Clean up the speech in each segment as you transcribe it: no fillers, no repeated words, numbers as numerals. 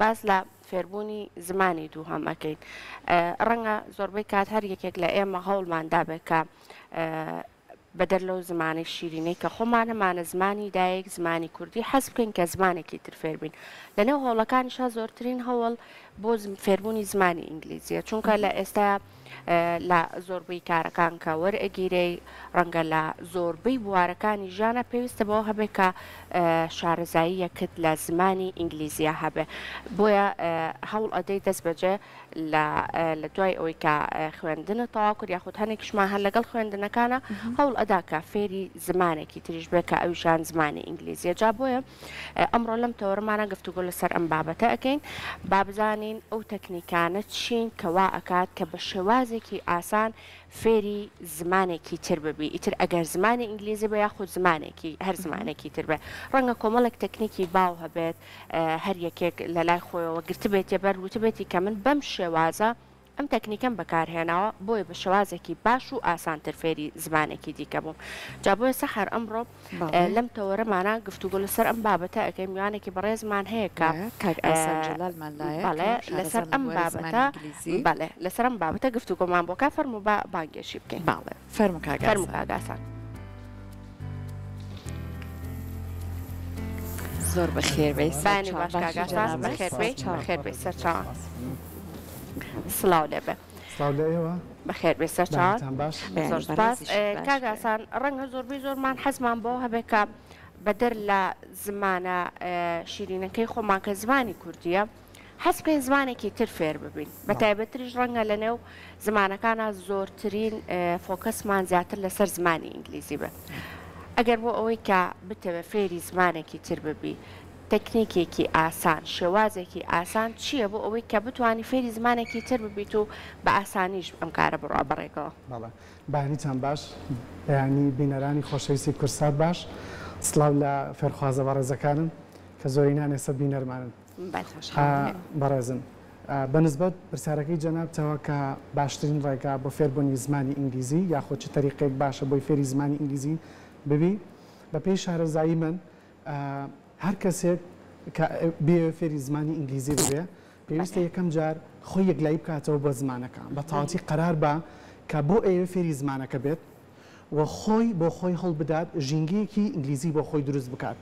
باز لە فێربوونی زمانی دووهەم ئەەکەین ڕەنگە زۆربەی کات هەر یەکێک لە ئێمە هەوڵماندا بێت کە بەدەر لەو زمانی شیرینەی کە خۆمانەمانە زمانی دایک زمانی کوردی حەز بکەین کە زمانێکی تر فێربین لەنێو هەوڵەکانیشا زۆرترین هەوڵ بۆ فێربوونی زمانی ئینگلیزیە چونکە لە ئێستا لە زۆربەی کارەکان کە وەرئەگیرەی ڕەنگە لە زۆربەی بوارەکانی ژیانە پێویستە بەوە هەبێت کە شارەزاییەکت لە زمانی ئینگلیزیە هەبێ بۆیە هەوڵ ئەدەی دەست بەجێ لە دوای ئەوەی کە خوێندنە تەواو کرد یاخود هەنێکیشمان هەر لەگەڵ خوێندنەکانە هەوڵ ئەدا کە فێری زمانێکی تریش بێت کە ئەویشان زمانی ئینگلیزیە جا بۆیە ئەمڕۆ لەم تەوەرمانە گفتوگۆ لەسەر ئەم بابەتە ئەەکەین با بزانین ئەو تەکنیکانە چین کەوا ئەکات کە بە شێوازێکی ئاسان فێری زمانێکی تر ببی ئیتر ئەگەر زمانی ئینگلیزی بە یاخود زمانێکی هەر زمانێکی تر بێ ڕەنگە کۆمەڵێک تەکنیکی باو هەبێت هەر یەکێک لە لای خۆیەوە گرتبێتێ بەر وتبێتی کە من بەم شێوازە ئەم تەکنیکەم بەکارهێناوە بۆیە بە شێوازێکی باش و ئاسانتر فێری زمانێکی دیکە بووم جا بۆیە سەحر ئەمڕۆ لەم تەوەرەمانە گفتوگۆ لەسەر ئەم بابەتە ئەەکەین میوانێکی بەڕێزمان هەیە کە لەسەر ئەم بابەتە بەڵێ لەسەر ئەم بابەتە گفتوگۆمان بۆ کا فەرموو بە بانگێشی بکەین باڵێ فەرموو کاگاسان زۆر بەخێربێ بانی باش کاگاسان بەخێربێ سەرچاوان سڵاو لێبێ بەخێر بێ سەرچاوان زۆر سپاس کاگاسان ڕەنگە زۆربەی زۆرمان حەزمان بۆ هەبێت کە بەدەر لە زمانە شیرینەکەی خۆمان کە زمانی کوردیە حەز بکەین زمانێکی تر فێر ببین بە تایبەتریش ڕەنگە لە نێو زمانەکانە زۆرترین فۆکەسمان زیاتر لەسەر زمانی ئینگلیزی بێت ئەگەر بۆ ئەوەی کە بتەوێت فێری زمانێکی تر ببی تەکنیکێکی ئاسان شێوازێکی ئاسان چییە بۆ ئەوەی کە بتوانانی فێری زمانێکی تر ببیت و بە ئاسانیش ئەم کارە بڕوا بڕێکەوە بانیتان باش بەیانی بینەرانی خۆشەویستی کورسات باش سڵاو لە فێرخوازە بەڕێزەکانم کە زۆرینان ئێستا بینەرمانن بەڕێزن بەنسبەت پرسیارەکەی جەنابتەوە کە باشترین ڕێگا بۆ فێربوونی زمانی ئینگلیزی یاخۆ چ تەریقێک باشە بۆی فێری زمانی ئینگلیزی ببی بە پێی شارەزایی من هەر کەسێک بێ فێری زمانی ئینگلیزی ببێ پێویستە یەکەم جار خۆی یەکلایی بکاتەوە بۆ زمانەکان بە تاواتی قەرار بە کە بۆ ئێوە فێری زمانەکە بێت و خۆی بۆ خۆی هەڵ بدات ژینگەیەکی ئینگلیزی بۆ خۆی دروست بکات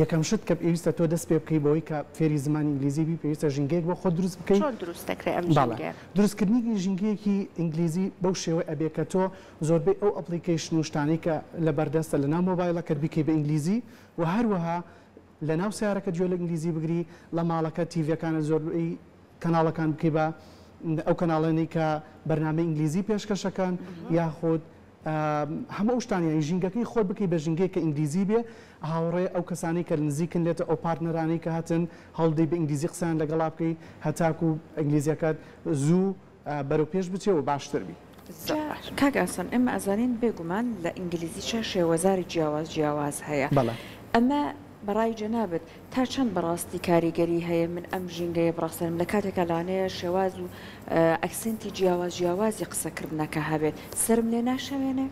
یەکەم شت کە پێویستە تۆ دەست پێ بکەی بۆی کە فێری زمانی ئینگلیزی بی پێویستە ژینگەیەک بۆ خۆ دروست بکەیت دروستکردنی ژینگەیەکی ئینگلیزی بەو شێوە ئەبێ کە تۆ زۆربەی ئەو ئەپلیکیشن و شتانەی کە لە بەردەستە لە ناو مۆبایلەکەت بکەی بە ئینگلیزی و هەروەها لە ناو سیارەکە گوێ لە ئینگلیزی بگری لە ماڵەکە تیڤەکانە زۆربەی کەناڵەکان بکەی بە ئەو کەناڵێنی کە بەرنامە ئینگلیزی پێشکەشەکان یاخود هەموو ئەو شتانیان ژینگەکەی خۆت بکەی بە ژینگەیە کە ئینگلیزی بێ هاوڕێ ئەو کەسانی کە نزیکن لێتە ئەو پارتنەرانی کە هاتن هەڵدەی بە ئینگلیزی قسەیان لەگەڵا بکەی هەتاکو ئینگلیزیەکەت زوو بەرەو پێش بچێ و باشتر بی کاگاسان ئێمە ئەزانین بێگومان لە ئینگلیزیشە شێوەزاری جیاواز هەیە ئەمە بەڕای جەنابەت تا چەند بەڕاستی کاریگەری هەیە من ئەم ژینگەیە بڕاستم لە کاتێکە لاانەیە شێواز و ئەکسنتی جیاوازی قسەکردنەکە هەبێت سرم لێ ناشەوێنێ؟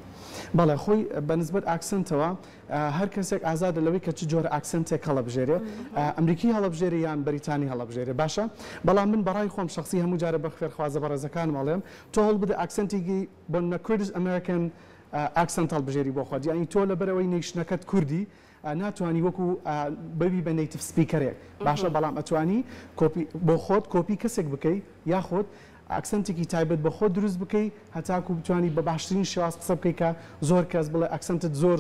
بەڵێ خۆی بەنسبەت ئاکسنتەوە هەر کەسێک ئازادە لەوەی کە چ جۆرە ئاکسنتێک هەڵەبژێرێ ئەمریکی هەڵەبژێری یان بەریتانی هەڵەبژێرێ باشە بەڵام من بەڕای خۆم شخصی هەموو جارە بە فێرخوازە بەڕێزەکان ماڵێم تۆ هەڵ بدە ئاکسنتێکی بۆ کوردیش ئەمریکن ئاکسنت هەڵبژێری بۆ خۆت یانی تۆ لەبەرەوەی نیشنەکەت کوردی ناتوانانی وەکو ببی بە نیتیڤ سپیکەرێک باشە بەڵام ئەتوانی بۆ خۆت کۆپی کەسێک بکەی یاخۆت ئەکسنتێکی تایبەت بە خۆت دروست بکەی هەتاکو بتوانی بە باشترین شێواز قسە بکەی کە زۆر کەس بڵێ ئەکسنتت زۆر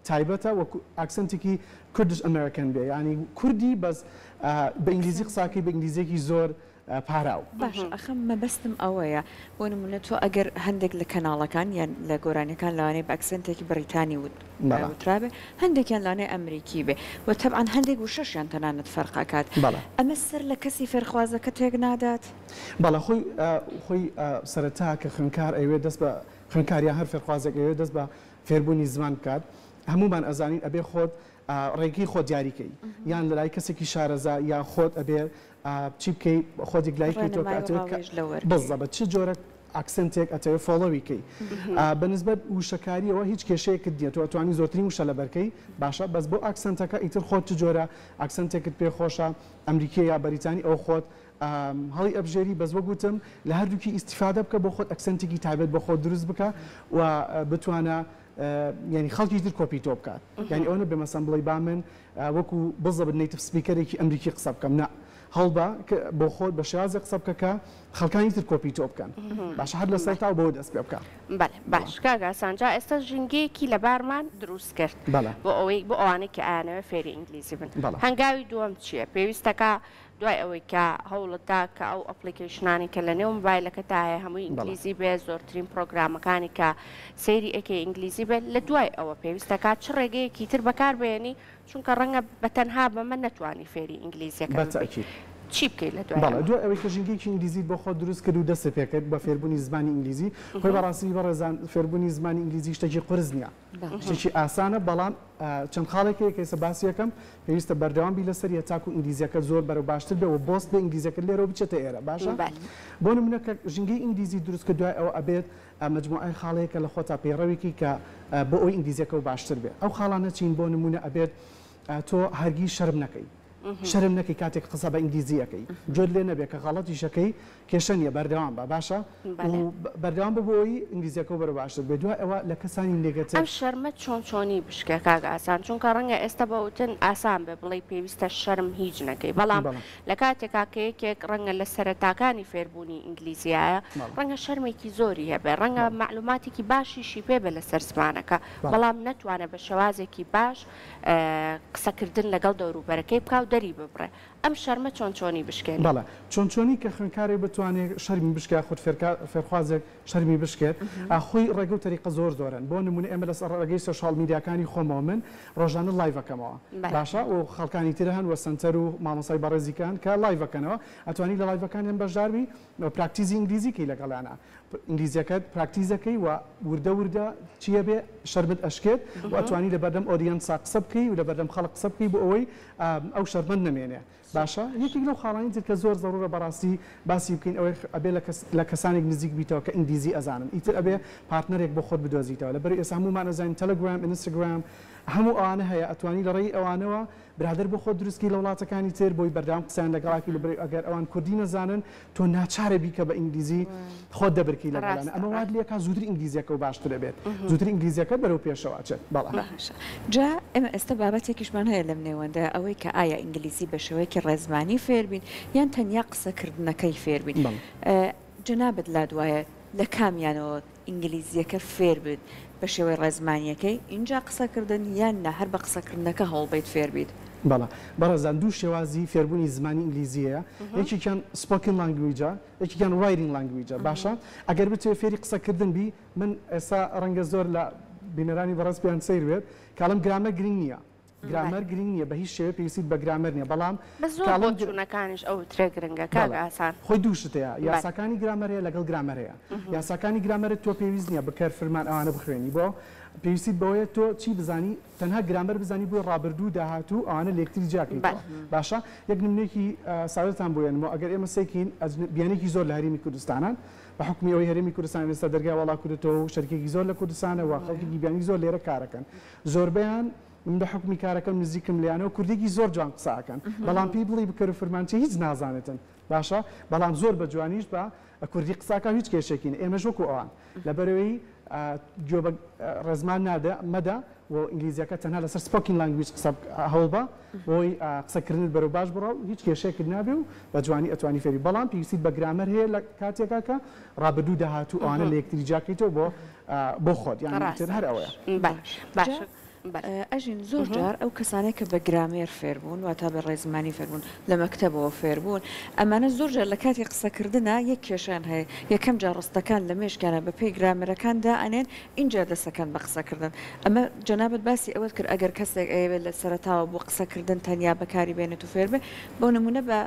تایبەتە وەکو ئەکسنتێکی کوردیش ئەمریکن بێ ینی کوردی بەس بە ئینگلیزی قساکەی بە ئینگلیزیەکی زۆر پاراو باش ئەخەم مەبەستم ئەوەیە بۆ نمونە تۆ ئەگەر هەندێک لە کەناڵەکان یان لە گۆرانەکان لەوانەیە بە ئەکسنتێکی بەریتانی وترابێ هەندێکیان لانەیە ئەمریکی بێ و تەبعاً هەندێک و شەشیان تەنانەت فەرقاکات ئەمە سەر لە کەسی فێرخوازەکە تێک نادات؟ بەڵە خۆی سەرەتا کە خوێنکار ئەوێ دەست بە خوێنکاریان هەر فێرخوازێک ئەوێ دەست بە فێربوونی زمان بکات هەمومان ئەزانین ئەبێ خۆت ڕێگەی خۆت دیاریکەی یان لەلای کەسێکی شارەزا یان خۆت ئەبێ چی بکەی خۆت یەکلایکەی تۆ بزە بە چ جۆرە ئاکسنتێک ئەتەوێت فۆڵەویکەی بەنسبەت وشەکاریەوە هیچ کێشەیەکت نیە تۆ ئەتوانی زۆرترین وشە لە بەرکەی باشە بەس بۆ ئاکسنتەکە ئیتر خۆت جۆرە ئاکسنتێکت پێخۆشە ئەمریکی یا بەریتانی ئەو خۆت هەڵی ئەبژێری بەس وەگوتم لە هەردووکی ئیسیفادە بکە بۆ خۆت ئەکسنتێکی تایبەت بە خۆت دروست بکە و بتوانە ینی خەڵکی تر کۆپی تۆ بکات یعنی ئەوە بێمەسەم بڵێ با من وەکو بزە بنیتف سپیکەرێکی ئەمریکی قسە بکەم نا هەڵبە بۆ خۆت بە شێوازێک قسە بکەکە خەڵکانی تر کۆپی تۆ بکەن باشە هەر لەسەر تا بۆ دەست پێ بکە باش کاگا سانجا ئێستا ژینگەیەکی لەبارمان دروست کرد بۆ ئەوەی بۆ ئەوانەی کە ئاەوە فێری ئینگلیزی بن هەنگاوی دووەم چییە پێویستەکە دوای ئەوەی کە هەوڵتا کە ئەو ئەپلیکیشنانی کە لە نێو موبایلەکە تاهەیە هەمووی ئینگلیزی بێ زۆرترین پرۆگرامەکانی کە سەیری ئەکەی ئینگلیزی بێت لە دوای ئەوە پێویستەکە چ ڕێگەیەکی تر بەکار بێنی چونکە ڕەنگە بەتەنها بەمە نەتوانی فێری ئینگلیزیەکە چی بکەیت لە دوای ئەوەی کە ژینگەیەکی ئینگلیزیت بۆ خۆت دروست کرد و دەست پێکرد بە فێربوونی زمانی ئینگلیزی خۆی بەڕاستی بەڕێزان فێربوونی زمانی ئینگلیزی شتێکی قرس نییە شتێکی ئاسانە بەڵام چەند خاڵێکی کەسە باسی یەکەم پێویستە بەردەوام لەسەر تاکو ئینگلیزیەکە زۆر بەرەو باشتر بێ و بۆست بە ئینگلیزیەکە لێرەوە بچێتە ئێرە باشە بۆ نمونە کە ژینگەی ئینگلیزی دروست کە دوای ئەوە ئەبێت مجموعەی خاڵەیەکە لە خۆتا پەیڕەوێکی کە بۆ ئەوی ئینگلیزیەکە و باشتر بێ ئەو خاڵانە چین بۆ نمونە ئەبێت تۆ هەرگیز شەرم نەکەی شەرم نەکەی کاتێک قسە بە ئینگلیزیەکەی جۆر لێ نەبێت کە غەڵەتی شەکەی کێشە نیە بەردەوام بە باشە بەردەوام ببەوەی ئینگلیزیەکە و بەرە باشتر بێ دوای ئەوە لە کەسانی نێگەتر ئەم شەرمە چۆنی بشکە کاگە ئاسان چونکە ڕەنگە ئێستا بەوتن ئاسان بێ بڵێ پێویستە شەرم هیچ نەکەی بەڵام لە کاتێکا کە یەکێک ڕەنگە لە سەرەتاکانی فێربوونی ئینگلیزیایە ڕەنگە شەرمێکی زۆری هەبێ ڕەنگە معلوماتێکی باشیشی پێ بێ لەسەر زمانەکە بەڵام نەتوانێت بە شێوازێکی باش قسەکردن لەگەڵ دەوروبەرەکەی بکە و دەری ببڕێ ئەم شەرمە چۆنی بشکێن بەڵێ چۆنی کە خوێنکارێک بتوانێت شەرمی بشکە خۆت فێرخوازێک شەرمی بشکێت ئاخۆی ڕێگە و تەریقە زۆرن بۆ نمونە ئێمە لەسەر ڕێگەی سۆشال میدیاکانی خۆمەوە من ڕۆژانە لایڤەکەمەوە باشە و خەڵکانی تر هەن وە سنتەر و مامۆسای بەڕێزیکان کە لایڤەکەنەوە ئەتوانی لە لایڤەکانیان بەشداربی پراکتیزی ئینگلیزیکەی لەگەڵانە ئینگلیزیەکەت پراکتیزەکەی و وردە چیە بێ شەربت ئەشکێت و ئەتوانی لە بەردەم ئۆدیەنسا قسە بکەی و لە بەردەم خەڵک قسە بکەی بۆ ئەوەی ئەو شەرمەند نەمێنێ باشە یەکێک لەو خاڵانی تر کە زۆر زەڕورە بەڕاستی باسی بکەین ئەوەی ئەبێ لە کەسانێک نزیک بیتەوە کە ئینگلیزی ئەزانن ئیتر ئەبێ پارتنەرێک بۆ خۆت بدۆزیتەوە لەبەر ئێستا هەمومان ئەزانین تەلەگرام ئینستاگرام هەموو ئەوانە هەیە ئەتوانی لە ڕێی ئەوانەوە برادر بۆ خۆت دروستکی لە وڵاتەکانی تر بۆی بەردەوام قسەیان لەگەڵاکی لەبەر ئەگەر ئەوان کوردی نەزانن تۆ ناچارە بیکە بە ئینگلیزی خۆت دەبرکی لەگەڵانە ئەمە واد لێکا زووتر ئینگلیزیەکە و باشتر دەبێت زووتر ئینگلیزیەکە بەرەو پێشەوە چێت بەڵام جا ئێمە ئێستا بابەتێکیشمان هەیە لەم نێوەندە ئەوەی کە ئایا ئینگلیزی بە شێوەیەکی ڕێزمانی فێربین یان تەنیا قسەکردنەکەی فێربین جەنابەت لا دوایە لە کامیانەوە ئینگلیزیەکە فێر بێت بە شێوەی ڕێزمانیەکەی اینجا قسەکردن یان نە هەر بە قسەکردنەکە هەڵبیت فێر بیت بەڵێ بەڕێزان دوو شێوازی فێربوونی زمانی ئینگلیزیەیە یەکێکیان سپۆکن لانگویجە یەکێکیان ڕایتینگ لانگویجە باشە ئەگەر بتوێت فێری قسەکردن بی من ئێستا ڕەنگە زۆر لە بینەرانی بەڕێز پێیان سەیر بێت کاڵم گرامە گرنگ نییە گرامەر گرنگ نییە بە هیچ شێوە پێویستیت بە گرامەر نییە بەڵام چوونەکانیش ئەو ترێ گرنگە کاگە ئاسان خۆی دووشتەیە یاساکانی گرامەرەیە لەگەڵ گرامەرەیە یاساکانی گرامەرت تۆ پێویست نییە بکەر فرمان ئەوانە بخوێنی بۆ پێویستیت بەوەیە تۆ چی بزانی تەنها گرامەر بزانی بۆی ڕابردوو داهاتوو ئەوانە لێکتری جاکەیتەوە باشە یەک نمونێکی سادەتان بۆیانەوە ئەگەر ئێمە سێکین بیانێکی زۆر لە هەرێمی کوردستانان بە حکمی ئەوەی هەرێمی کوردستان ئێستا دەرگای وڵاتکردێتەوە و شەرکێکی زۆر لە کوردستانەوە خەڵکێکی بیانی زۆر لێرە کارەکەن زۆربەیان من بە حکمی کارەکەم نزیکم لیانەوە کوردێکی زۆر جوان قساکەن بەڵام پێی بڵی بکەر و فەرمانچە هیچ نازانێتن باشە بەڵام زۆر بە جوانیش بە کوردی قساکە هیچ کێشێکین ئێمە ژۆک و ئەوان لەبەرەوەی گوێ بە ڕێزمان مەدا و ئینگلیزیەکە تەنها لەسەر سپۆکین لانگویج قسە هەڵبە بۆی قسەکردنت بەرەو باش بڕە و هیچ کێشەیەکت نابێ و بە جوانی ئەتوانی فێری بەڵام پێویستیت بە گرامەر هەیە لە کاتێکا کە ڕابردوو داهاتوو ئەوانە لە یەکتری جاکەیتەوە بۆ خۆت یان هەر ئەوەیە باشە ئەژین زۆر جار ئەو کەسانێک کە بە گرامێر فێربوون واتا بە ڕێزمانی فێربوون لە مەکتەبەوە فێربوون ئەمانە زۆر جار لە کاتی قسەکردنە یەک کێشان هەیە یەکەم جار ڕستەکان لە مێشکانە بە پێی گرامەرەکاندا ئەنێن اینجا دەستەکان بە قسەکردن ئەمە جەنابەت باسی ئەوەت کرد ئەگەر کەسێک ئەوێت لە سەرەتاوە بۆ قسەکردن تەنیا بەکاری بێنێت و فێر بێ بۆ نمونە بە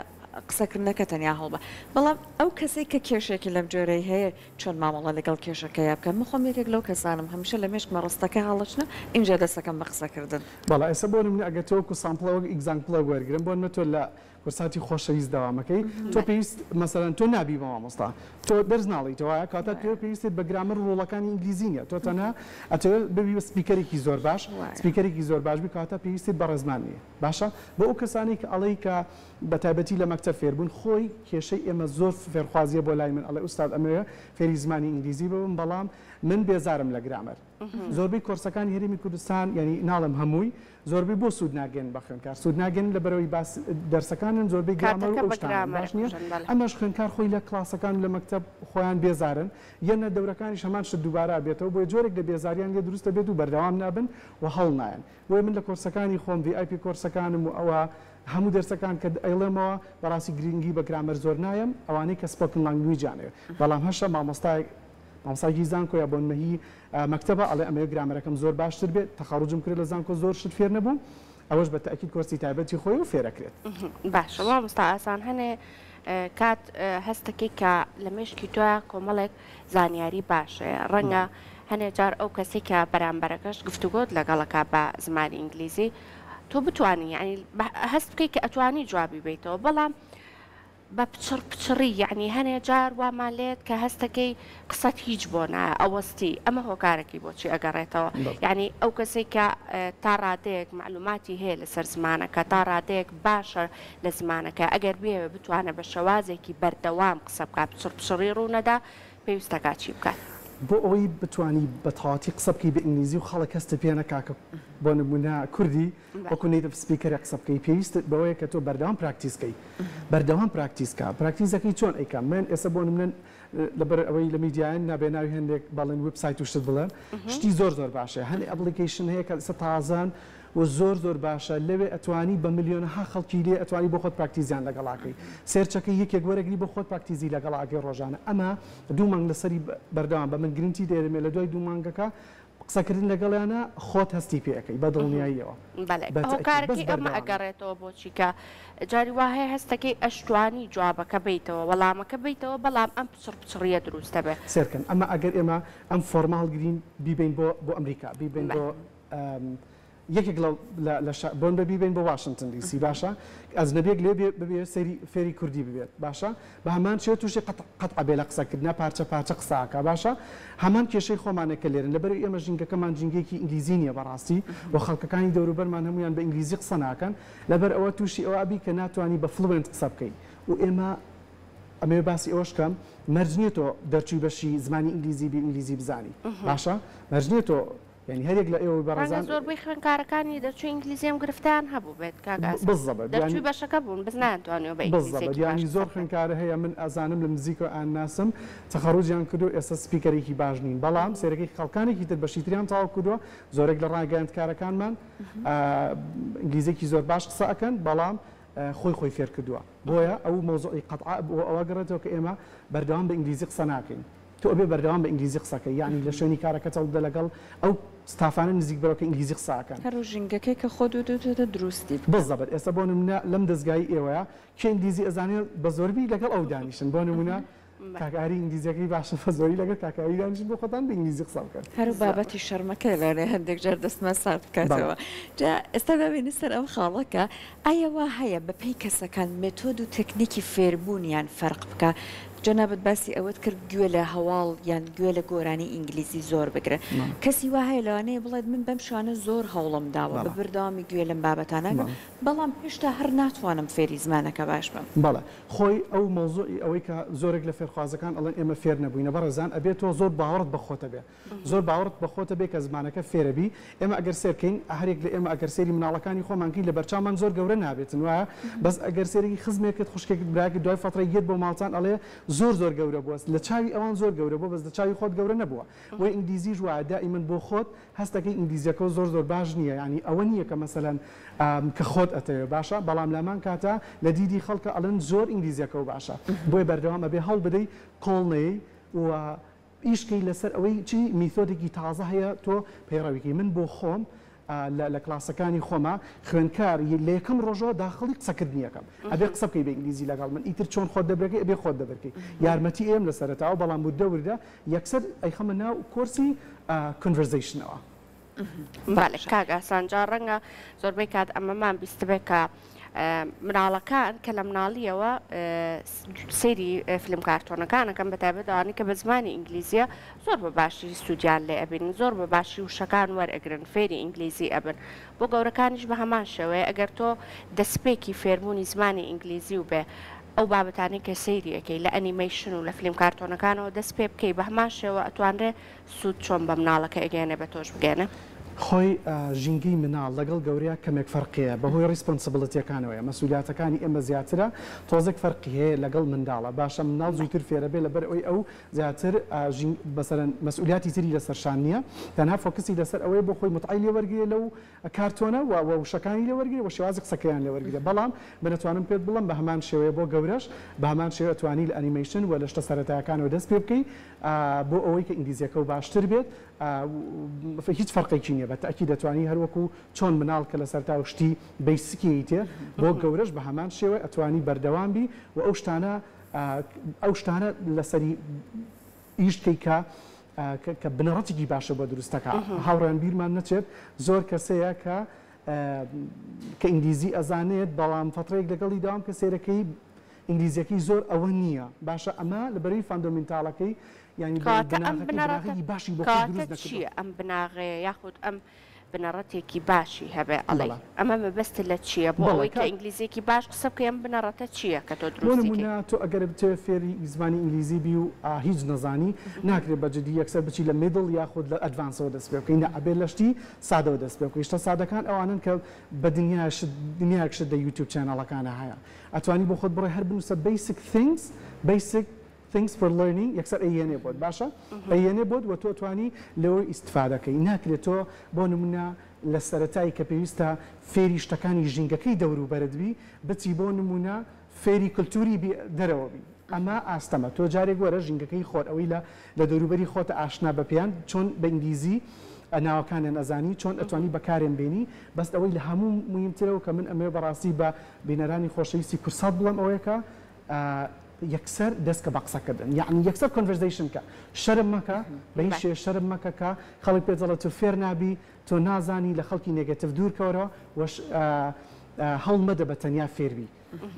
قسەکردنەکە تەنیا هەڵبە بەڵام ئەو کەسێک کە کێشێکی لەم جۆرەی هەیە چۆن مامەڵە لەگەڵ کێشەکەی بکەم مخۆم یەکێک لەو کەسانم هەمیشە لە مێشکمە ڕستەکە هەڵەچنە اینجا دەستەکەم بە قسەکردن بەڵا ئێستا بۆ نمونە ئەگەر تۆ وەکو سامپڵەوە ئیگزامپڵە وەرگرم بۆ نمە تۆ لە کورساتی خۆشەویست داوامەکەی تۆ پێویست مەسەرەن تۆ نابی بە مامۆستا تۆ دەرز ناڵیتەوە کاتە پێویستت بە گرامەر ڕۆڵەکانی ئینگلیزی نیە تۆ تەنها ئەتەوێت ببی بە سپیکەرێکی زۆر باش سپیکەرێکی زۆر باش بی کاتە پێویستت بە ڕێزمان نیە باشە بۆ ئەو کەسانی کە ئەڵەی کە بە تایبەتی لە مەکتەب فێربوون خۆی کێشەی ئێمە زۆر فێرخوازیە بۆ لای من ئەڵێ ئوستاد ئەمەوێ فێری زمانی ئینگلیزی ببم بەڵام من بێزارم لە گرامەر زۆربەی کۆرسەکانی هەرێمی کوردستان یعنی ناڵم هەمووی زۆربەی بۆ سوود ناگەن بە خوێندکار سوود ناگەن لە بەرەوەی دەرسەکانن زۆربەی گرامەر و شتان باش نییە ئەمەش خوێندکار خۆی لە کلاسەکان لە مەکتەب خۆیان بێزارن یەنە دەورەکانیش هەمان شت دووبارە بێتەوە بۆ جۆرێک لە بێزاریان لێ دروستە بێت و بەردەوام نابن و هەڵ نایەن بۆیە من لە کۆرسەکانی خۆم VIP کۆرسەکانم و ئەوە هەموو دەرسەکان کە ئەیڵێمەوە بەڕاستی گرنگی بە گرامەر زۆر نایم ئەوانەی کە سپۆکن لانگویجانەوە بەڵام هەشە مامۆستای زانکۆ یا بۆ نمەهی مەکتەبە ئەڵێ ئەمەوێ گرامەرەکەم زۆر باشتر بێت تەخەڕوجم کرد لە زانکۆ زۆر شت فێر نەبووم ئەوەش بە تەئکید کۆرسی تایبەتی خۆی و فێرەکرێت باشە مامۆستا ئاسان هەنێ کات هەستەکەی کە لە مێشکی تۆە کۆمەڵێک زانیاری باشەیە ڕەنگە هەنێ جار ئەو کەسی کە بەرامبەرەکەش گفتوگۆت لەگەڵەکە بە زمانی ئینگلیزی تۆ بتوانانی یعنی هەست بکەی کە ئەتوانی جوابی بیتەوە بەڵام بە پچڕی یعنی هەنێ جار وامان لێت کە هەستەکەی قسەت هیچ بۆ نایە ئەوەستی ئەمە هۆکارێکی بۆچی ئەگەڕێتەوە یعنی ئەو کەسێک کە تا ڕادەیەک معلوماتی هەیە لەسەر زمانەکە تا ڕادەیەک باشە لە زمانەکە ئەگەر بێوە بتوانە بە شەوازێکی بەردەوام قسە بکات پچڕی ڕوونەدا پێویستەکە چی بکات بۆ ئەوەی بتوانی بە تەواتی قسە بکەی بە ئینگلیزی و خەڵک کەستە پێ نەکاکە بۆ نمونە کوردی وەکو نەیتە سپیکەرە قسە بکەی پێویستت بەوەیە کە تۆ بەردەوام پراکتیسکەی بەردەوام پراکتیسکە پراکتیزەکەی چۆن ئەیکا من ئێستا بۆ نمونە لەبەر ئەوەی لە میدیایان نابێناوی هەندێک باڵێن وبسایت و شت بڵێن شتی زۆر باشە هەندێک ئەپلیکیشن هەیە کە ئێستا تازان و زۆر باشە لەوێ ئەتوانی بە ملیۆنەها خەڵکی لێ ئەتوانی بۆ خۆت پراکتیزیان لەگەڵاکەی سێرچەکەی یەکێک وەرەگری بۆ خۆت پراکتیزی لەگەڵاکەی ڕۆژانە ئەمە دوو مانگ لەسەری بەردەوام بە من گرنگی دێرمێ لە دوای دوو مانگەکە قسەکردن لەگەڵیانە خۆت هەستی پێەکەی بە دڵنیاییەوە هۆکارەکەی ئەمە ئەگەڕێتەوە بۆچی کە جاری وهەیە هەستەکەی ئەشتوانی جوابەکە بیتەوە وەڵامەکە بیتەوە بەڵام ئەم پچڕیە دروستە بێ سێرکەن ئەمە ئەگەر ئێمە ئەم فۆرماڵ گرین بیبین بۆ ئەمریکا بیبین بۆ یەکێک بۆن بە بیبین بە واشنگتن دیسی باشە ئەزنەبێک لێ ببێ سەری فێری کوردی ببێت باشە بە هەمان شێت تووشی قەتع بێ لە قسەکردنا پارچە قساکە باشە هەمان کێشەی خۆمانەکە لێرن لەبەر ئێمە ژینگەکەمان ژینگەیەکی ئینگلیزی نیە بەڕاستی بۆ خەڵکەکانی دەوروبەرمان هەمویان بە ئینگلیزی قسە ناکەن لەبەر ئەوە تووشی ئەوە بی کە ناتوانانی بە فلوێنت قسە بکەین و ئێمە ئەمێ باسی ئەوەشکەم مەرجنیێتەوە دەرچوی بەشی زمانی ئینگلیزی بی ئینگلیزی بزانی باشە مەرجنیێتەوە یعنی هەرێک لە ئێوە بەڕێزان زۆربەی خوێندکارەکانی دەرچووی ئینگلیزیەم گرفتیان هەبوو بێت دەرچووی بەشەکە بوون بز ناتوانێت بە ئینگلیزی ینی زۆر خوێندکارە هەیە من ئەزانم لە نزیک و ئاناسم تەخەڕوجیان کردو ئێستا سپیکەرێکی باش نین بەڵام سێرەکەی خەڵکانێکی تر بەشیتریان تاوا کردووە زۆرێک لە ڕاگەیاندکارەکانمان ئینگلیزێکی زۆر باش قسە ئەکەن بەڵام خۆی فێر کردووە بۆیە ئەو مۆزوعی قەتع بۆ ئەوە گەڕێتەوە کە ئێمە بەردەوام بە ئینگلیزی قسە ناکەین تۆ ئەبێ بەردەوام بە ئینگلیزی قسەکەی یعنی لە شوێنی کارەکە چەڵدە لەگەڵ ئەو ستافانە نزیک بەرەوە کە ئینگلیزی قساکەن هەرو ژینگەکەی کە خۆ دوتە دروستی بەزەبەت ئێستا بۆ نمونە لەم دەستگای ئێوەیە کە ئینگلیزی ئەزانێت بە زۆربی لەگەڵ ئەو دانیشن بۆ نمونە کاکاری ئینگلیزیەکەی باشە بە زۆری لەگەڵ کاکاری دانیشن بۆ خۆتان بە ئینگلیزی قسە بکەن هەرو بابەتی شەرمەکە لەرێ هەندێک جار دەستمە سارد بکاتەوە جا ئێستا ببینی سەر ئەو خاڵەکە ئایا وا هەیە بەپێی کەسەکان مێتۆد و تەکنیکی فێربوونیان فەرق بکە جەنابەت باسی ئەوەت کرد گوێ لە هەواڵ یان گوێ لە گۆرانی ئینگلیزی زۆر بگرێت کەسی وا هەیە لەوانەیە بڵێت من بەم شانە زۆر هەوڵم داوە بە بەردەوامی گوێ لەم بابەتانەکە بەڵام هێشتا هەر ناتوانم فێری زمانەکە باش بم بەڵێ خۆی ئەو مۆزوعی ئەوەی کە زۆرێک لە فێرخوازەکان ئەڵێن ئێمە فێر نەبووینە بەڕێزان ئەبێت تۆ زۆر باوەڕت بەخۆتە بێ زۆر باوەڕت بەخۆتە بێ کە زمانەکە فێرەبی ئێمە ئەگەر سێرکەین هەرێک لە ئێمە ئەگەر سێری مناڵەکانی خۆمانکەی لە بەرچاومان زۆر گەورە نابێتن وایە بەس ئەگەر سێرەی خزمێکت خوشکێکت براکە دوای فەترەی یەت بۆ ماڵچان ئەڵێ زۆر گەورە بووە لە چاوی ئەوان زۆر گەورە بوو بەس لە چاوی خۆت گەورە نەبووە وی ئینگلیزی ژوایە دائیمەن بۆ خۆت هەستەکەی ئینگلیزیەکە زۆر باش نییە ینی ئەوە نییە کە مەسەلەن کە خۆت ئەتەوێ باشە بەڵام لامان کاتە لە دیدی خەڵکە ئەڵەن زۆر ئینگلیزیەکە و باشە بۆی بەردەوام ئەبێ هەڵ بدەی کۆڵنەی و ئیشکەی لەسەر ئەوەی چی میتۆدێکی تازە هەیە تۆ پەیڕەویکی من بۆ خۆم لە کلاسەکانی خۆما خوێندکار لە یەکەم ڕۆژەوە داخڵی قسەکردنیەکەم ئەبێ قسە بکەی بە ئینگلیزی لەگەڵ من ئیتر چۆن خۆت دەبرەکەی ئەبێ خۆت دەبرکەی یارمەتی ئێم لە سەرەتاوە بەڵام بۆ دەوردا یەکسەر ئەیخەمە ناو کۆرسی کۆنڤەرزیشنەوە کاک ئاسان جا ڕەنگە زۆربەی کات ئەمەمان بیست بێت کە مناڵەکان کە لە مناڵیەوە سەیری فیلم کارتۆنەکانەکەم بەتایبەتەوانی کە بە زمانی ئینگلیزیە زۆر بە باشی سوودیان لێ ئەبین زۆر بە باشی وشەکان وەرئەگرن فێری ئینگلیزی ئەبن بۆ گەورەکانیش بە هەمان شێوەیە ئەگەر تۆ دەستپێکی فێربوونی زمانی ئینگلیزی و بێ ئەو بابەتانی کە سەیریەکەی لە ئەنیمیشن و لە فیلم کارتۆنەکانەوە دەست پێ بکەی بە هەمان شێوە ئەتوانرێ سوود چۆن بە مناڵەکە ئەگەێنێ بە تۆش بگەێنە خۆی ژینگەی مناڵ لەگەڵ گەورەیە کەمێک فەرقەیە بەهۆی ڕیسپۆنسیبڵەتیەکانەوەیە مەسئولیاتەکانی ئێمە زیاترە تۆزێک فەرقی هەیە لەگەڵ منداڵە باشە مناڵ زووتر فێرە بێ لەبەر ئەو زیاتر بەسەرەن مەسئولیاتی تری لەسەرشان نییە تەنها فۆکسی لەسەر ئەوەی بۆ خۆی متعای لێوەرگێ لەو کارتۆنە و وشەکانی لێوەرگێ و شێوازی قسەکەیان لێوەرگێ بەڵام بنەتوانم پێت بڵم بە هەمان شێوەیە بۆ گەورەش بە هەمان شێوە توانی لە ئەنیمیشن و لە شتە سەرەتایەکانەوە دەست پێ بکەی بۆ ئەوەی کە ئینگلیزیەکە و باشتر بێت هیچ فەرقێکی نییە بەتەکی دەتوانی هەروەکو چۆن مناڵ کە لەسەر تا شتی بیسکی تێ بۆ گەورەش بە هەمان شێوە ئەتوانی بەردەوام بی و ئەو شتانە لەسەری ئیشتکەی کە بنەڕەتێکی باشە بۆ دروستەکە هاوڕێن بیرمان نەچێت زۆر کەسەیە کە ئینگلیزی ئەزانێت بەڵام فترەیەک لەگەڵی داوام کە سێرەکەی ئینگلیزیەکەی زۆر ئەوە نییە باشە ئەمە لەبەرەوەی فاندۆمنتاڵەکەی یعنی باشی بۆ چییە ئەم بناغەیە یاخود ئەم بنەڕەتێکی باشی هەبێ ئەڵێ ئەمە مەبەستە لە چییە بۆ ئەوەی کە ئینگلیزیێکی باش قسە بکەم بنەڕەتە چییە کە تۆ دروستی تۆ ئەگەر بتێ فێری زمانی ئینگلیزی بی و هیچ نەزانی ناکرێت بەجددی یەکسەر بچی لە میدڵ یاخود لە ئەدڤانسەوە دەست پێ بکەین ئەبێ لەشتی سادەوە دەست پێ بکەی شتە سادەکان ئەوانن کە بە دنیاکشت لە یوتیوب چێنەڵەکانە هەیە ئەتوانی بۆ خۆت بڕێ هەر بنووسە basic things for learning یەکسەر ئەیێنێ بۆت باشە ئەیێنێ بۆت و تۆ توانی لەوەی ئیستفادەکەی ناکرێت تۆ بۆ نمونە لە سەرەتایی کە پێویستە فێری شتەکانی ژینگەکەی دەوروبەرتبی بچی بۆ نمونە فێری کللتوری دەرەوە بی ئەمە ئاستەمە تۆ جارێک وەرە ژینگەکەی خۆت ئەوەی لە دەوروبەری خۆتە ئاشنا بەپیان چۆن بە ئینگلیزی ناوەکانیان ئەزانی چۆن ئەتوانی بەکارێن بێنی بەست ئەوەی لە هەموو مهمترەوە کە من ئەمێ بەڕاستی بە بینەرانی خۆشەویستی کورسات بڵم ئەوەیەکە یەکسەر دەستکە بە قسەکردن یعنی یەکسەر کۆنڤەرزیشن کە شەرم مەکە بە هیچ شێ شەرم مەکە کە خەڵک پێ دەڵێت تۆ فێر نابی تۆ نازانی لە خەڵکی نێگەتیڤ دوورکەوەرەوە هەڵمەدە بە تەنیا فێربی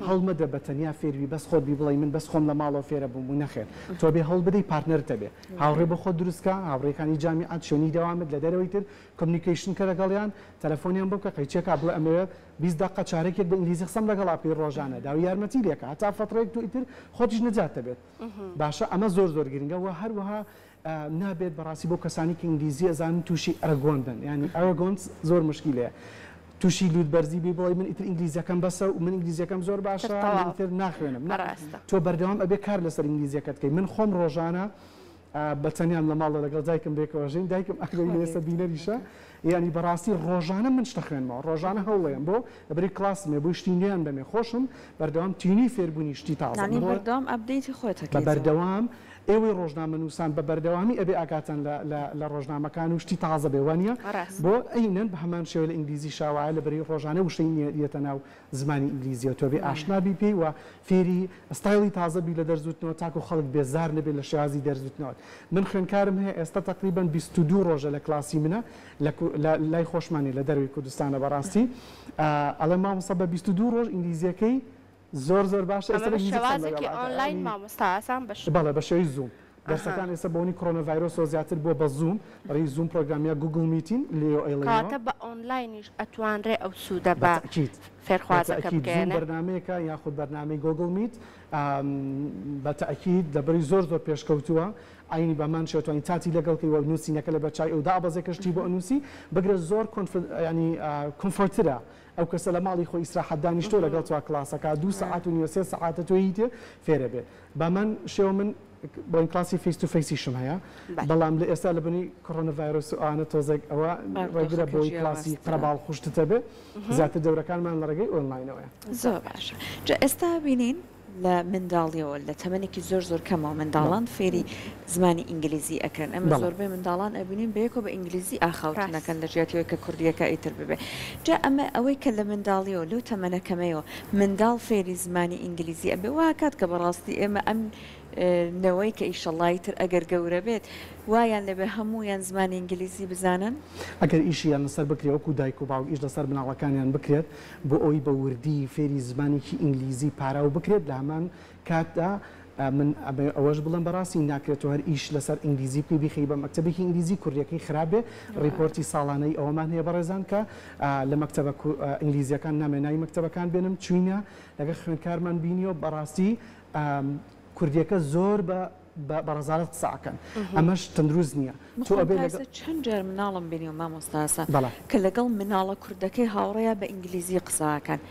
هەڵمەدە بە تەنیا فێربی بەس خۆت بی بڵێ من بەس خۆم لە ماڵەوە فێرە بووم و نەخێر تۆ بێ هەڵ بدەی پارتنەرتە بێ هاوڕێ بە خۆت دروستکە هاوڕێکانی جامیعەت شوێنی دەوامت لە دەرەوەی تر کۆمیونیکیشن کە لەگەڵیان تەلەفۆنیان بۆ بکە قەیچێکا بڵێ ئەمەوێت 20 دقیقە چارێکێک بە ئینگلیزی قسەم لەگەڵ ئاپی ڕۆژانە داوای یارمەتی لێکە هەتا فترەیەک تو ئیتر خۆتیش نەجاتە بێت باشە ئەمە زۆر گرنگە و هەروەها نابێت بەڕاستی بۆ کەسانی کە ئینگلیزی ئەزانن تووشی ئەرگۆندن یعنی ئەرگۆنس زۆر مشکیلەیە تووشی لوودبەرزی بێ بڵێ من ئیتر ئینگلیزیەکەم بەسە و من ئینگلیزیەکەم زۆر باشە تر ناخوێنم تۆ بەردەوام ئەبێ کار لەسەر ئینگلیزیەکەت بکەی من خۆم ڕۆژانە بەتەنیان لە ماڵە لەگەڵ دایکم بێکەوەژین دایکم ئەکەوەی لێسە بینەریشە یعنی بەڕاستی ڕۆژانە من شتە خوێنمەوە ڕۆژانە هەوڵێم بۆ لەبەری کلاسمێ بۆ شتی نوێیان بەمێ خۆشم بەردەوام تینی فێربوونی شتی تازە بەردەوام ئەپدەیتی خۆتەکەی بە بەردەوام ئێوەی ڕۆژنامە نووسان بە بەردەوامی ئەبێ ئاگاتان لە ڕۆژنامەکان و شتی تازە بێوانە بۆ ئەینەن بە هەمان شێوە لە ئینگلیزی شاوایە لەبەری ڕۆژانە وشەی نیەتە ناو زمانی ئینگلیزیەوە تۆ بێ ئاشنابی پێی و فێری ئەستایلی تازەبی لە دەرزوتنەوە تاکو خەڵک بێزار نەبێت لە شێوازی دەرزوتنەوە من خوێنکارم هەیە ئێستا تقریبان 22 ڕۆژە لە کلاسی منە لای خۆشمانی لە دەروی کوردستانە بەڕاستی ئەڵێ مامۆستا بە 22 ڕۆژ ئینگلیزیەکەی زۆر باشە شێوازێکی ئۆنلاین مامۆستا ئاسان بەڵێ بە شێوەی زوم دەرسەکان ئێستا بۆنی کۆرۆناڤایرۆسەوە زیاتر بۆ بە زوم ڕێی زوم پرۆگرامیە گوگل میتین کاتە بە ئۆنلاینیش ئەتوانرێ ئەو سوودە بە فێرخوازەکە بکەێنە بەرنمەیەەکە یاخود بەرنامەی گۆگل میت بە تەئکید دەبەری زۆر پێشکەوتووە ئاینی بەمان شێتوانین تاتی لەگەڵکەی و نووسینەکە لە بەچای ئەو دابەزێکەشتی بۆ ئەنووسی بگرە زۆر ینی کۆمفۆرترە ئەو کەسە لە ماڵی خۆی ئیسراحەت دانیشتۆ لەگەڵ تو کلاسەکە 2 ساعت و 3 ساعتە تۆی تێ فێرە بێت بەمان شێوە من بۆ کلاسی فیس تو فیسیشم هەیە بەڵام لە ئێستا لە بنی کۆرۆناڤایرۆس و ئانە تۆزێک ئەوە ڕێگرە بۆی کلاسی قرەباڵ خوشتتە بێ زیاتر دەورەکانمان لە ڕێگەی ئۆنلاینەوەیە زۆر باشە جا ئێستا بینین لە منداڵیەوە لە تەمەنێکی زۆر کەمەوە منداڵان فێری زمانی ئینگلیزی ئەکرن ئەمە زۆربەی منداڵان ئەبینین بەیەکۆ بە ئینگلیزی ئاخاوتنەکەن لە ژیاتیەوەی کە کوردیەکە ئیتر ببێ جا ئەمە ئەوەی کە لە منداڵیەوە لەو تەمەنەکەمەوە منداڵ فێری زمانی ئینگلیزی ئەبێ وا کات کە بەڕاستی ئێمە ئەم نەوەی کە ئیشەڵای تر ئەگەر گەورە بێت وایان لەبێ هەموویان زمانی ئینگلیزی بزانن ئەگەر ئیشیان لەسەر بکرێت وەکو دایک و باوک ئیش لەسەر بناڵەکانیان بکرێت بۆ ئەوی بە وردی فێری زمانێکی ئینگلیزی پاراو بکرێت لە هەمان کاتدا من ئەوەش بڵم بەڕاستی ناکرێتەوە هەر ئیش لەسەر ئینگلیزی بکەی بخەی بە مەکتەبێکی ئینگلیزی کوردیەکەی خراپێ ڕیپۆرتی ساڵانەی ئەوەمان هەیە بەڕێزان کە لە مەکتەبە ئینگلیزیەکان نامێنایی مەکتەبەکان بێنم چوینە لەگەڵ خوێندکارمان بینیەوە بەڕاستی کوردیەکە زۆر بەڕزارەت قساکەن ئەمەش تەندروست نییە چەند جار مناڵم بینی و مامۆستاسە کە لەگەڵ مناڵە کوردەکەی هاوڕێە بە ئینگلیزی قساکەن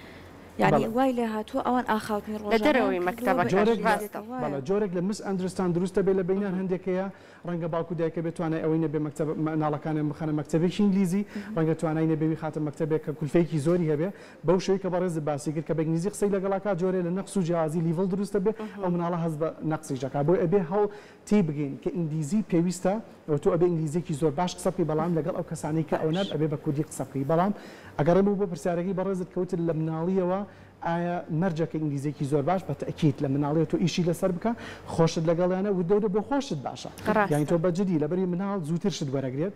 یعنی وای لێ هاتووە ئەوان ئاخاوتنی ڕۆژ لە دەرەوەی مەکتەبەکە جۆرێک لە مس ئەندرستان دروستە بێ لە بینیان هەندێکەیە ڕەنگە باوکو دایکە بێت توانای ئەوەی نەبێ مناڵەکانیان بخەنە مەکتەبێکی ئینگلیزی ڕەنگە توانای نەبێوی خاتە مەکتەبێک کە کولفەیەکی زۆری هەبێ بەو شێوەی کە بەڕێز باسی کرد کە بە ئینگلیزی قسەی لەگەڵاکات جۆرێ لە نەقس و جیازی لیڤڵ دروستە بێ ئەو مناڵە هەست بە نەقسیشەکە بۆی ئەبێ هەڵ تی بگەین کە ئینگلیزی پێویستە ئەو تۆ ئەبێ ئینگلیزیێکی زۆر باش قسە بکەی بەڵام لەگەڵ ئەو کەسانەی کە ئەو نەب ئەبێ بە کوردی قسە بکەی بەڵام ئەگەڕێ بۆ پرسیارەکەی بەڕێزت کەوتت لە مناڵیەوە ئایا مەرجەکە ئینگلیزیێکی زۆر باش بە تەکید لە مناڵێت تۆ ئیشی لەسەر بکە خۆشت لەگەڵیانە و دەورە بۆ خۆشت باشە یانی تۆ بەجددی لەبەری مناڵ زووتر شت وەرەگرێت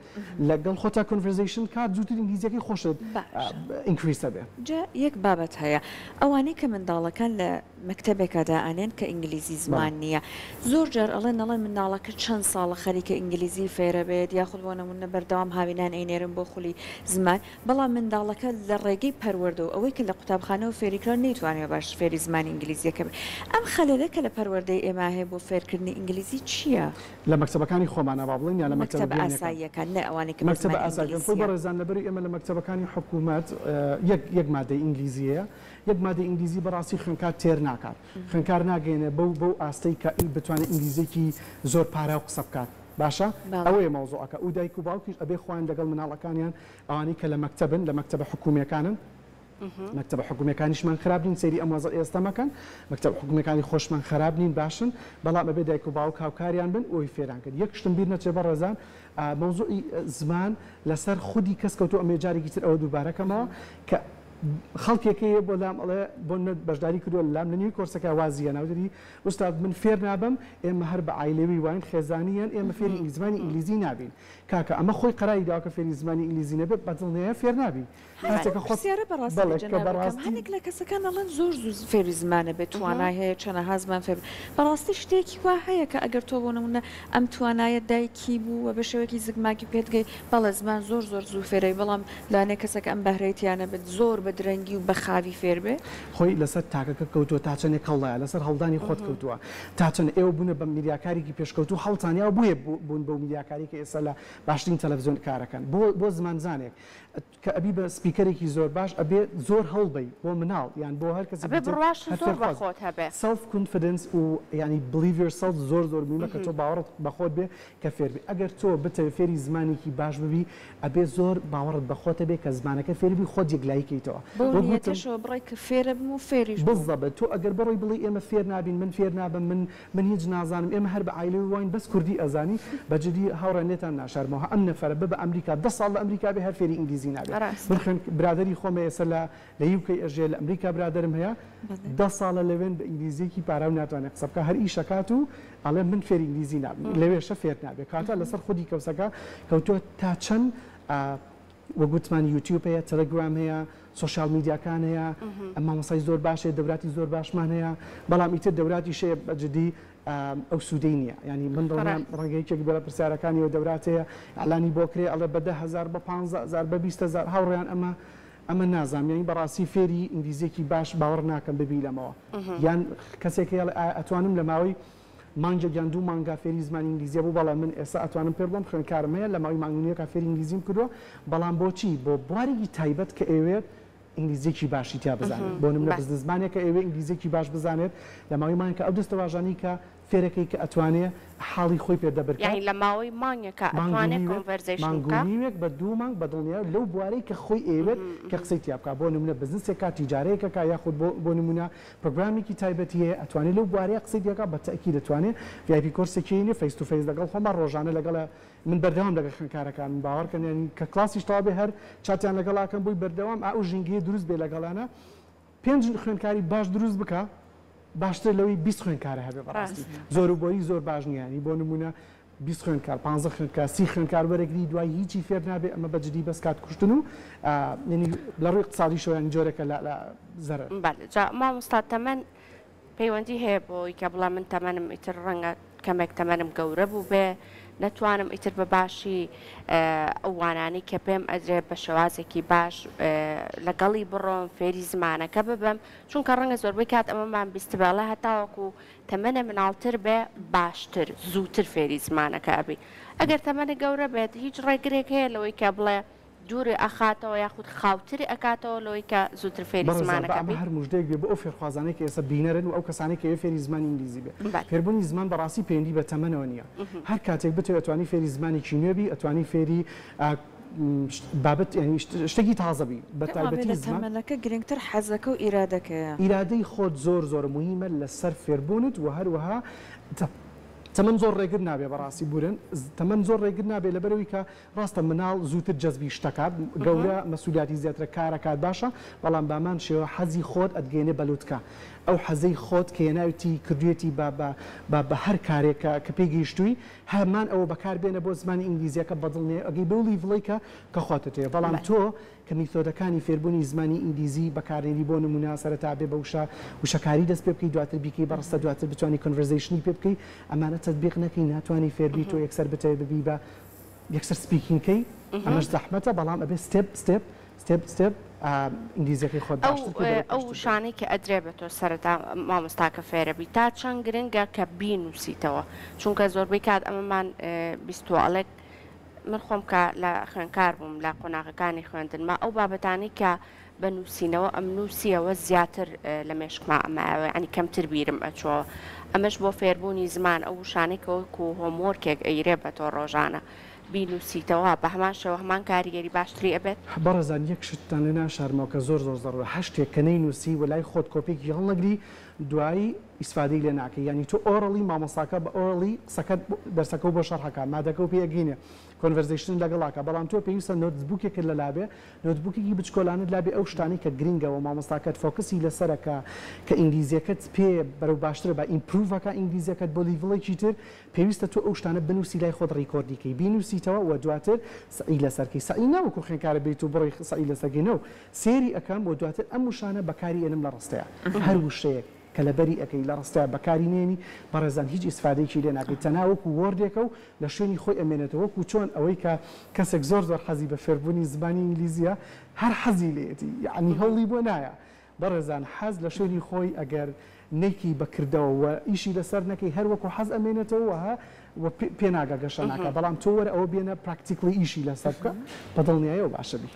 لەگەڵ خۆتا کۆنڤرزیشن کات زووتر ئینگلیزیەکەی خۆشت ئینکریسە بێ جا یەک بابەت هەیە ئەوانەی کە منداڵەکان لە مەکتەبێکدا ئەنێن کە ئینگلیزی زمان نییە زۆر جار ئەڵێن نەڵێن مناڵەکە چەند ساڵە خەریکە ئینگلیزی فێرە بێت یاخود بۆ نمونە بەردەوام هاوینان ئەینێرن بۆ خولی زمان بەڵام منداڵەکە لە ڕێگەی پەروەردە و ئەوەی کە لە قوتابخانەوە فێریکرا نەیتوانێت باش فێری زمانی ئینگلیزیەکە بێت ئەم خەلەلەکە لە پەروەردەی ئێمە هەیە بۆ فێرکردنی ئینگلیزی چییە؟ لە مەکتەبەکانی خۆمانە با بڵێن یا لە مەکتەب ئاساییەکان نە ئەوانەی کە مەکتەب ئاسایی خۆی بەڕێزان لەبەری ئێمە لە مەکتەبەکانی حکوومەت یەک مادەی ئینگلیزیەیە یەک مادەی ئینگلیزی بەڕاستی خوێندکار تێر ناکات خوێندکار ناگەێنێ بەو ئاستەی کە بتوانێت ئینگلیزیێکی زۆر پارا و قسە بکات باشە ئەوەیە مەوزوعەکە و دایک و باوکیش ئەبێ خۆیان لەگەڵ مناڵەکانیان ئەوانەی کە لە مەکتەبن لە مەکتەبە حکوومیەکانن مەکتەبە حکوومیەکانیشمان خراپ نین سەیری ئەم وەزە ئێستا مەکەن مەکتەب حکوومیەکانی خۆشمان خراپ نین باشن بەڵام ئەبێ دایک و باوک هاوکاریان بن ئەوی فێران کرد یەک شتم بیر نەچێ بەڕێزان مەوزوعی زمان لەسەر خودی کەس کەوتو ئەمێ جارێکی تر ئەوە دووبارەکەمەوە کە خەڵکێکەیە بۆ لام ئەڵێ بۆ بەشداری کردووە لام لەنیوی کۆرسەکە وازیە ناودری ئوستاد من فێر نابم ئێمە هەر بە عایلەوی واین خێزانیان ئێمە فێری زمانی ئینگلیزی نابین کاکە ئەمە خۆی قەرایی داوە کە فێری زمانی ئینگلیزی نەبێت بەدڵنەیە فێر نابین هەندێک لە کەسەکان ئەڵێن زۆر زوو فێری زمانە بێت توانای هەیە چەنەها زمان فێر بەڕاستی شتێکی وا هەیە کە ئەگەر تۆ بۆ نمونە ئەم توانایە دایکی بوو بە شێوەیەکی زگماکی پێتگەی بەڵێ زمان زۆر زوو فێرەی بەڵام لانێ کەسەکە ئەم بەهرەیەتیانە بێت زۆر بە درەنگی و بە خاوی فێر بێ خۆی لەسەر تاکەکە کەوتووە تا چەندێک هەڵدایە لەسەر هەڵدانی خۆت کەوتووە تا چەند ئێوە بوونە بە میدیاکارێکی پێشکەوتو هەڵتانیا بووە بوون بە میدیاکاریکە ئێستا لە باشترین تەلەڤیزیۆن کارەکەن بۆ زمانزانێک کە ئەبی بە سپیکەرێکی زۆر باش ئەبێ زۆر هەڵبەی بۆ مناڵ یان بۆ هەر کەس سەلف کۆنفیدنس و ینی بلیڤ یۆرسەلف زۆر میمە کە تۆ باوەڕت بەخۆت بێ کە فێر بێ ئەگەر تۆ بتەوێ فێری زمانێکی باش ببی ئەبێ زۆر باوەڕت بەخۆتە بێ کە زمانەکە فێربی خۆت یەکلاییکەیتەوە بڕی کە فێرە بم و فێریش بزەبە تۆ ئەگەر بڕۆی بڵی ئێمە فێر نابین من فێر نابم من هیچ نازانم ئێمە هەر بە عایلەوی واین بەس کوردی ئەزانی بەجددی هاوڕێنێتان ناشارمەوە ئەم نەفەرە بە ئەمریکا 10 ساڵ لە ئەمریکا بێ هەر فێری ئینگلیزی نابێت برادری خۆمە ئێستا لە یوکەی ئەژێ لە ئەمریکا برادرم هەیە 10 ساڵە لەوێن بە ئینگلیزیێکی پارا و ناتوانێت قسە بکە هەر ئیشەکات و ئەڵێ من فێری ئینگلیزی نابم لەوێشە فێر نابێت کاتە لەسەر خودی کەوسەکە کەوتووە تا چەند وەگوتمان یوتیوب هەیە تەلەگرام هەیە سوشال میدیاکان هەیە مامۆستای زۆر باشێ دەوراتی زۆر باشمان هەیە بەڵام ئیتر دەوراتی شەیە بەجددی ئەو سوودەی نییە ینی من دڵنیام ڕێگەیەکێک بەرە پرسیارەکانی و دەورات هەیە ئەلانی بۆ کرێ ئەڵێ بە 10,000 بە 15,000 بە 20,000 هاوڕێیان ئەمە نازانم یانی بەڕاستی فێری ئینگلیزیێکی باش باوەڕ ناکەم ببی لەمەوە یان کەسێک ئەتوانم لە ماوەی مانگە گیان دوو مانگا فێری زمانی ئینگلیزیە بوو بەڵام من ئێستا ئەتوانم پێ بڵم خوێندکارم هەیە لە ماوەی مانگونیەکە فێری ئینگلیزیم کردووە بەڵام بۆچی بۆ بوارێکی تایبەت کە ئەوێت ئینگلیزیێکی باشی تیا بزانێت بۆ نمونە بزنسمانێکە ئێوێ ئینگلیزیێکی باش بزانێت لە ماوەی مانگەکە ئەو دەستە واژانەی کە فێرەکەی کە ئەتوانێت حاڵی خۆی پێدەبرکات یعنی لە ماوەی مانگێکە ئەتوانێت کۆنڤەرزیشن بکات مانگونیوێک بە دوو مانگ بەدڵنیا لەو بوارەی کە خۆی ئێوێت کە قسەی تیا بکات بۆ نمونە بزنسێکا تیجارەیەکە یاخود بۆ نمونە پرۆگرامێکی تایبەتی هەیە ئەتوانێت لەو بوارەیە قسەی تیاکات بە تەئکید دەتوانێت VIP کۆرسێکی فیس تو فیس لەگەڵ خۆمان ڕۆژانە لەگەڵ من بەردەوام لەگەڵ خوێندکارەکان باوەڕکەن ینی کە کلاسیش تەواو بێ هەر چاتیان لەگەڵاکەم بووی بەردەوام ئەو ژینگەیە دروست بێ لەگەڵانە 5 خوێندکاری باش دروست بکە باشتر لەوەی 20 خوێنکارە هەبێ بەڕاستی زۆربەی زۆر باش نییانی بۆ نمونە 20 خوێنکار 15 خوێنکار 30 خوێنکار وەرەگری دوای هیچی فێر نابێ ئەمە بەجددی بەس کات کوشتن و لە ڕووی اقتصادی شۆیان جۆرەکە لە زەرەر مامۆستا تەمەن پەیوەندی هەیە بۆی کە بڵام من تەمەنم ئیتر ڕەنگە کەمێک تەمەنم گەورە بوو بێ نەتوانم ئیتر بە باشی ئەوانانی کە پێم ئەدرێ بە شێوازێکی باش لەگەڵی بڕۆم فێری زمانەکە ببم چونکە ڕەنگە زۆربەی کات ئەمەمان بیستباڵە هەتاوەکو تەمەنە مناڵتر بێ باشتر زووتر فێری زمانەکە ئەبی ئەگەر تەمەنە گەورە بێت هیچ ڕێگرێک هەیە لەوەی کە بڵێ دووری ئەخاتەوە یاخود خاوتری ئەکاتەوە لەوەی کە زووتر فێری زمانەکە هەر مژدەیەک بێ بۆ ئەو فێرخوازانەی کە ئێستا بینەرن و ئەو کەسانی کە فێری زمانی ئینگلیزی بێ فێربوونی زمان بەڕاستی پەیوەندی بە تەمەنەوە نییە هەر کاتێک بتوێت ئەتوانی فێری زمانێکی نوێبی ئەتوانی فێری بابەت ینی شتێکی تازەبی بە تایبەتی زمانەکە گرنگتر حەزەکە و ئیرادەکەیە ئیرادەی خۆت زۆر موهیمە لەسەر فێربوونت و هەروەها تەمەن زۆر ڕێگر نابێ بەڕاستی بورن تەمەن زۆر ڕێگر نابێ لەبەرەوەی کە ڕاستە مناڵ زووتر جەزبی شتەکات گەورە مەسئولیاتی زیاترە کارەکات باشە بەڵام بامان شێوە حەزی خۆت ئەدگەێنێ بەلوتکە ئەو حەزەی خۆت کە هێناویتی کردوێتی بە هەر کارێکە کە پێی گەیشتووی هەمان ئەوە بەکاربێنە بۆ زمانی ئینگلیزیەکە بەدڵنێ ئەگەی بەو لیڤڵێکە کە خۆتتێ بەڵام تۆ کە میتۆدەکانی فێربوونی زمانی ئینگلیزی بەکارێنی بۆ نمونە سەرەتا بێ بە وشەکاری دەست پێ بکەی دواتر بیکەی بەڕستە دواتر بتوانانی کۆنڤەرزیشنی پێ بکەی ئەمانە تەطبیق نەکەی ناتوانانی فێربی تۆ یەکسەر بتەوێ ببی بە یەکسەر سپیکینگکەی ئەمەش زەحمەتە بەڵام ئەبێ ستێپ ئینگلیزیەکەی خۆت ئەو شانەی کە ئەدرێ بە تۆ سەرەتا مامۆستاکە فێرەبی تا چەند گرنگە کە بینووسیتەوە چونکە زۆربەی کات ئەمەمان بیستوالێک من خۆم کە لە خوێنکار بووم لە قۆناغەکانی خوێندنمە ئەو بابەتانی کە بە نووسینەوە ئەم نووسیەوە زیاتر لە مێشکما ئەماوە ئەنی کەمتر بیرم ئەچۆ ئەمەش بۆ فێربوونی زمان ئەو شانێکەوەکو هۆمۆرکێک ئەیرێ بە تۆ ڕۆژانە بینووسیتەوە بە هەمان شێوە هەمان کاریگەری باشتری ئەبێت بەڕێزان یەک شتان لێنا شارمەوە کە زۆر زەڕوە هەشتێک کە نەینووسی وەلای خۆت کۆپێکی هەڵنەگری دوایی ئیسفادەی لێ ناکەی یعنی تۆ ئۆڕڵی مامۆستاکە بە ئۆڕڵی سەکەت دەرسەکە بۆ شەرحەکە مادەکە و پێگەینێ کۆنڤەرزیشن لەگەڵاکە بەڵام تۆ پێویستە نۆتبوکێک لە لابێ نۆتبوکێکی بچکۆلانت لابێ ئەو شتانی کە گرنگەوە مامۆستاکەت فۆکسی لەسەرەکە کە ئینگلیزیەکەت پێ بەرەو باشترە بە ئیمپروڤەکە ئینگلیزیەکەت بۆ لیڤڵێکی تر پێویستە تۆ ئەو شتانە بنووسی لای خۆت ڕیکۆردیکەی بینووسیتەوە و دواتر سعی لەسەرکەی سعی ناوەکو خوێنکارە بێت و بڕۆی سعی لەسەرگەینەوە سێری ئەەکەم و دواتر ئەم وشانە بەکاری ئێنم لە ڕستەیە هەر وشەیەک کە لەبەری ئەەکەی لە ڕستە بەکاری نێنی بەڕێزان هیچ ئیسفادەیەکی لێ ناکەیت تەناوەکو وەردێکە و لە شوێنی خۆی ئەمێنێتەوەکو چۆن ئەوەی کە کەسێک زۆر حەزی بە فێربوونی زمانی ئینگلیزیە هەر حەزی لێتی یعنی هەوڵی بۆ نایە بەڕێزان حەز لە شوێنی خۆی ئەگەر نەیکی بەکردەوە ئیشی لەسەر نەکەی هەر وەکو حەز ئەمێنێتەوە پێناگە گەشە ناکە بەڵام تۆ وەرە ئەوە بێنە پراکتیکلی ئیشی لەسەر بکە بەدڵنیایەوە باشە بی